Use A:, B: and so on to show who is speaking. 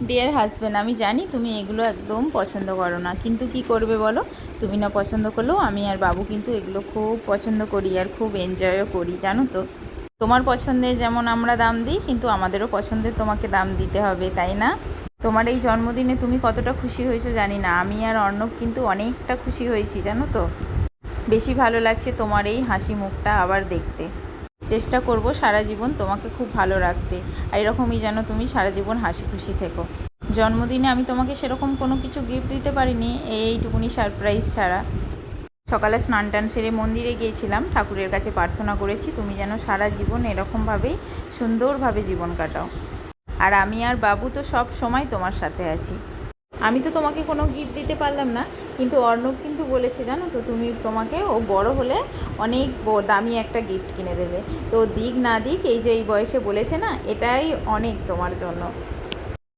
A: Deer husband, আমি জানি তুমি এগুলো একদম পছন্দ করো না, কিন্তু কি করবে বলো। তুমি না পছন্দ করলেও আমি আর বাবু কিন্তু এগুলো খুব পছন্দ করি আর খুব এনজয়ও করি, জানো তো। তোমার পছন্দের যেমন আমরা দাম দিই, কিন্তু আমাদেরও পছন্দের তোমাকে দাম দিতে হবে, তাই না? তোমার এই জন্মদিনে তুমি কতটা খুশি হয়েছো জানি না, আমি আর অর্ণব কিন্তু অনেকটা খুশি হয়েছি, জানো তো। বেশি ভালো লাগছে তোমার এই হাসি মুখটা আবার দেখতে। চেষ্টা করব সারা জীবন তোমাকে খুব ভালো রাখতে, আর এরকমই যেন তুমি সারা জীবন হাসি খুশি থেকো। জন্মদিনে আমি তোমাকে সেরকম কোনো কিছু গিফট দিতে পারিনি এইটুকুনি সারপ্রাইজ ছাড়া। সকালে স্নান টান সেরে মন্দিরে গিয়েছিলাম, ঠাকুরের কাছে প্রার্থনা করেছি তুমি যেন সারা জীবন এরকমভাবেই সুন্দরভাবে জীবন কাটাও। আর আমি আর বাবু তো সব সময় তোমার সাথে আছি। আমি তো তোমাকে কোনো গিফট দিতে পারলাম না, কিন্তু অর্ণব কিন্তু বলেছে জানো তো, তোমাকে ও বড় হলে অনেক দামি একটা গিফট কিনে দেবে। তো দিক না দিক, এই যে এই বয়সে বলেছে না, এটাই অনেক তোমার জন্য।